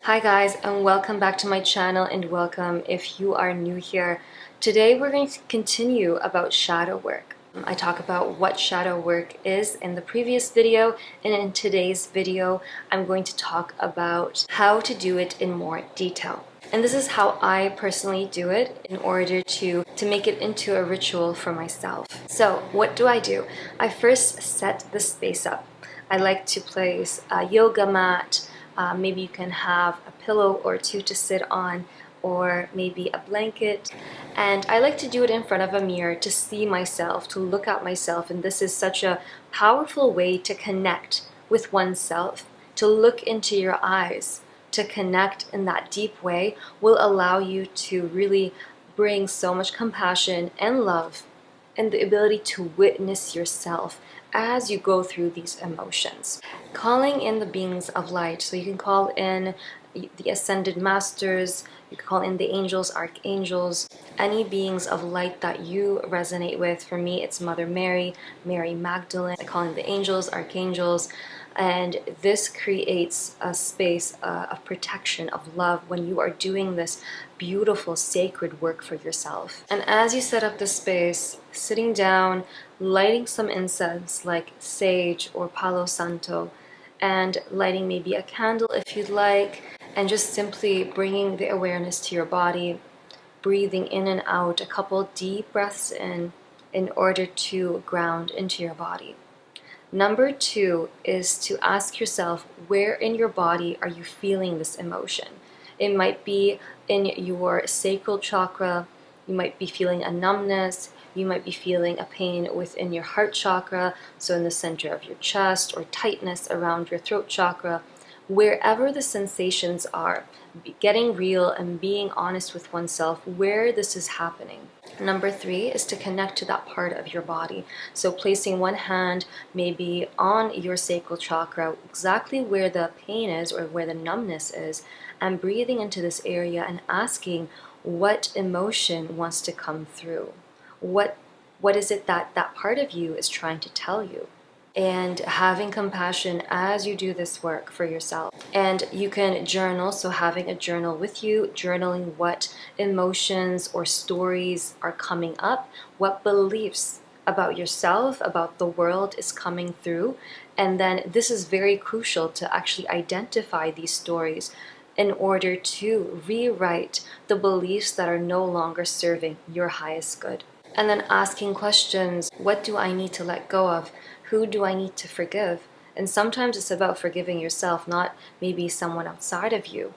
Hi guys, and welcome back to my channel, and welcome if you are new here. Today we're going to continue about shadow work. I talk about what shadow work is in the previous video, and in today's video I'm going to talk about how to do it in more detail. And this is how I personally do it in order to make it into a ritual for myself. So what do? I first set the space up. I like to place a yoga mat. Maybe you can have a pillow or two to sit on, or maybe a blanket. And I like to do it in front of a mirror to see myself, to look at myself. And this is such a powerful way to connect with oneself, to look into your eyes, to connect in that deep way will allow you to really bring so much compassion and love and the ability to witness yourself as you go through these emotions. Calling in the beings of light. So you can call in the ascended masters, you can call in the angels, archangels, any beings of light that you resonate with. For me, it's Mother Mary, Mary Magdalene. I call in the angels, archangels, and this creates a space of protection, of love, when you are doing this beautiful sacred work for yourself. And as you set up the space, sitting down, lighting some incense like sage or palo santo, and lighting maybe a candle if you'd like, and just simply bringing the awareness to your body, breathing in and out a couple deep breaths in order to ground into your body. Number two is to ask yourself, where in your body are you feeling this emotion? It might be in your sacral chakra, you might be feeling a numbness, you might be feeling a pain within your heart chakra, so in the center of your chest, or tightness around your throat chakra. Wherever the sensations are, getting real and being honest with oneself where this is happening. Number three is to connect to that part of your body. So placing one hand maybe on your sacral chakra, exactly where the pain is or where the numbness is, and breathing into this area and asking what emotion wants to come through. What is it that that part of you is trying to tell you? And having compassion as you do this work for yourself. And you can journal, so having a journal with you, journaling what emotions or stories are coming up, what beliefs about yourself, about the world is coming through. And then this is very crucial to actually identify these stories in order to rewrite the beliefs that are no longer serving your highest good. And then asking questions, what do I need to let go of? Who do I need to forgive? And sometimes it's about forgiving yourself, not maybe someone outside of you.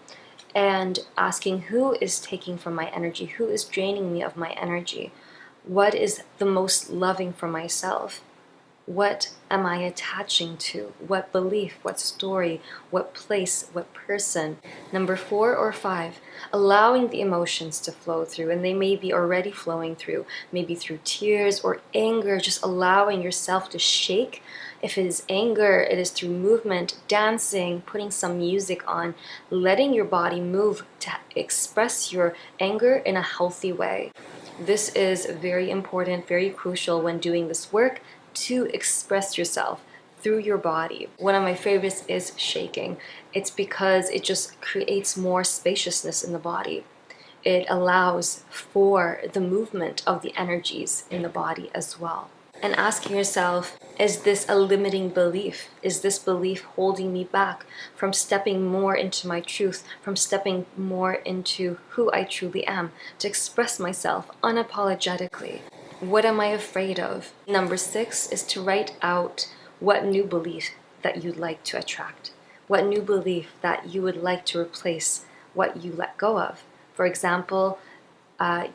And asking, who is taking from my energy? Who is draining me of my energy? What is the most loving for myself? What am I attaching to? What belief, what story, what place, what person? Number 4 or 5, allowing the emotions to flow through, and they may be already flowing through, maybe through tears or anger, just allowing yourself to shake. If it is anger, it is through movement, dancing, putting some music on, letting your body move to express your anger in a healthy way. This is very important, very crucial when doing this work, to express yourself through your body. One of my favorites is shaking. It's because it just creates more spaciousness in the body. It allows for the movement of the energies in the body as well. And asking yourself, is this a limiting belief? Is this belief holding me back from stepping more into my truth, from stepping more into who I truly am, to express myself unapologetically? What am I afraid of? Number 6 is to write out what new belief that you'd like to attract, what new belief that you would like to replace what you let go of. For example,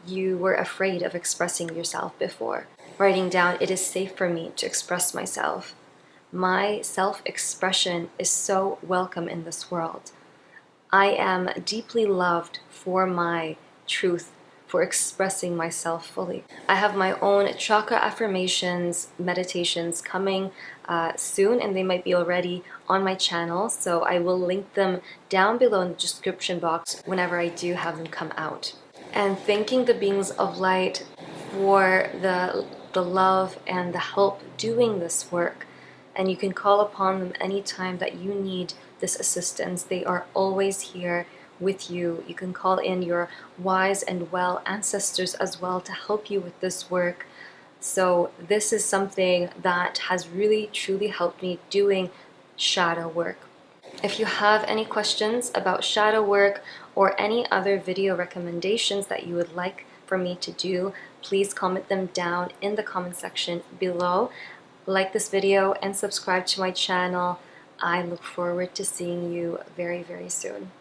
you were afraid of expressing yourself before. Writing down, it is safe for me to express myself. My self-expression is so welcome in this world. I am deeply loved for my truth, for expressing myself fully. I have my own chakra affirmations, meditations coming soon, and they might be already on my channel, so I will link them down below in the description box whenever I do have them come out. And thanking the beings of light for the love and the help doing this work. And you can call upon them anytime that you need this assistance. They are always here with you. You can call in your wise and well ancestors as well to help you with this work. So this is something that has really truly helped me doing shadow work. If you have any questions about shadow work or any other video recommendations that you would like for me to do, please comment them down in the comment section below. Like this video and subscribe to my channel. I look forward to seeing you very, very soon.